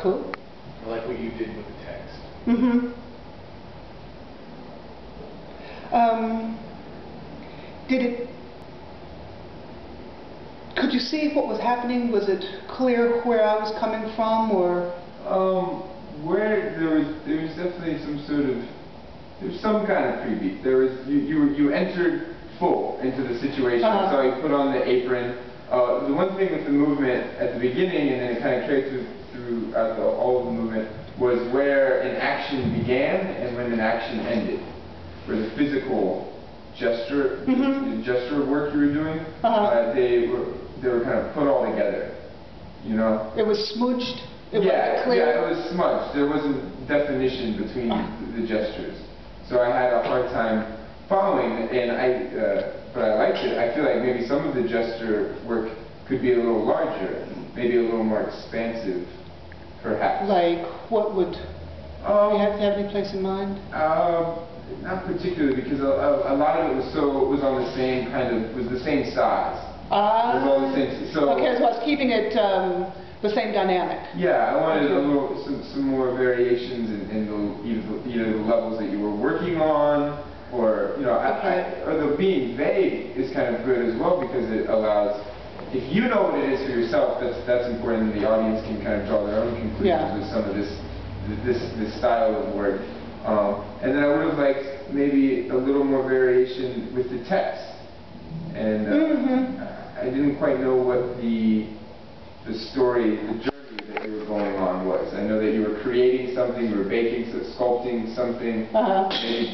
Cool. I like what you did with the text. Mm-hmm. Could you see what was happening? Was it clear where I was coming from, or? Where there was definitely there's some kind of preview. You entered full into the situation. So you put on the apron. The one thing with the movement at the beginning, and then it kind of carried throughout all of the movement, was where an action began and when an action ended. Where the physical gesture, the gesture work you were doing, they were kind of put all together. You know? It was smooched. It yeah, wasn't clear. Yeah, it was smudged. There wasn't definition between the gestures, so I had a hard time following. But I liked it. I feel like maybe some of the gesture work could be a little larger, maybe a little more expansive, perhaps. Like what would? You have any place in mind? Not particularly, because a lot of it was on the same was the same size. It was all the same. So okay, so I was keeping it the same dynamic. Yeah, I wanted a little some more variations in either the levels that you were working on, or or the being vague is kind of good as well, because it allows, if you know what it is for yourself, that's important, and the audience can kind of draw their own conclusions with some of this style of work. And then I would have liked maybe a little more variation with the text, and I didn't quite know what the story, the journey that you were going on was. I know that you were creating something, you were sculpting something, maybe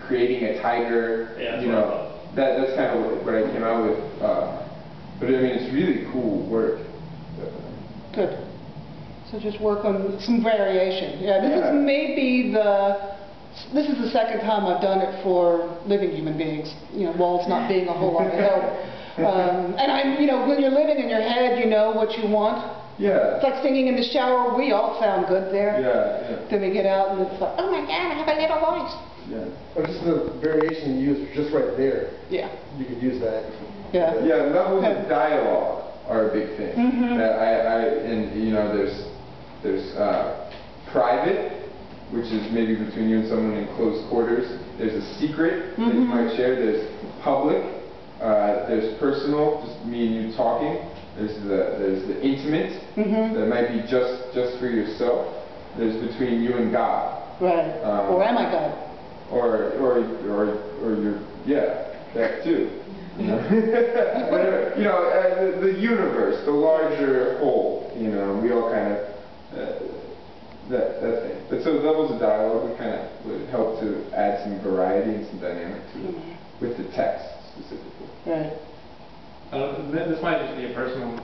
creating a tiger. Yeah, that's kind of what I came out with. But I mean, it's really cool work. Good. So just work on some variation. Yeah, this is maybe this is the second time I've done it for living human beings. Walls not being a whole lot of help. And when you're living in your head, you know what you want. Yeah. It's like singing in the shower. We all sound good there. Yeah. Then we get out and it's like, oh my God, I have a little voice. Yeah. Or just the variation you use just right there. Yeah. You could use that. Yeah. Yeah. Levels of dialogue are a big thing. There's private, which is maybe between you and someone in close quarters. There's a secret that you might share. There's public. There's personal, just me and you talking. There's the intimate, that might be just for yourself. There's between you and God. Right. Or am I God? Or you're that too. Whatever. The universe, the larger whole. We all kind of that thing. But so levels of dialogue would help to add some variety and some dynamic to it with the text specifically. Right. This might just be a personal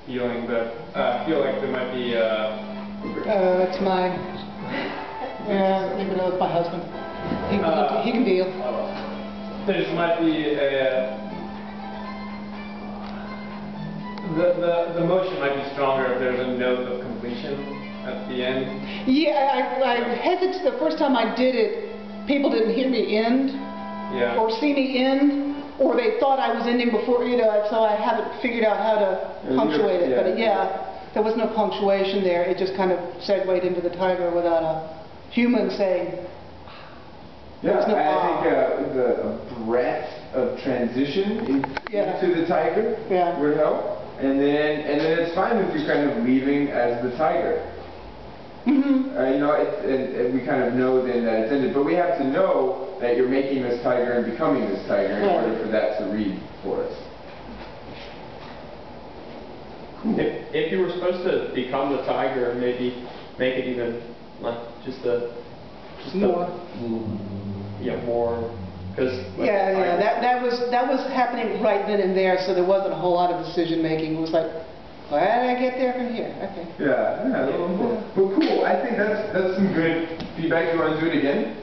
feeling, but I feel like there might be it's mine. Yeah, leave it with my husband. He can deal. There just might be the motion might be stronger if there's a note of completion at the end. Yeah, I hesitated. The first time I did it, people didn't hear me end, or see me end, or they thought I was ending before, so I haven't figured out how to punctuate it. But there was no punctuation there. It just kind of segued into the tiger without a human saying. Yeah, I think the breadth of transition into the tiger would help. And then it's fine if you're kind of leaving as the tiger. And we kind of know then that it's ended. But we have to know that you're making this tiger and becoming this tiger in order for that to read for us. Cool. If you were supposed to become the tiger, maybe make it even like more. More. That was happening right then and there, so there wasn't a whole lot of decision making. It was like, why did I get there from here? Okay. Yeah, a little more. But cool. I think that's some good feedback. You want to do it again?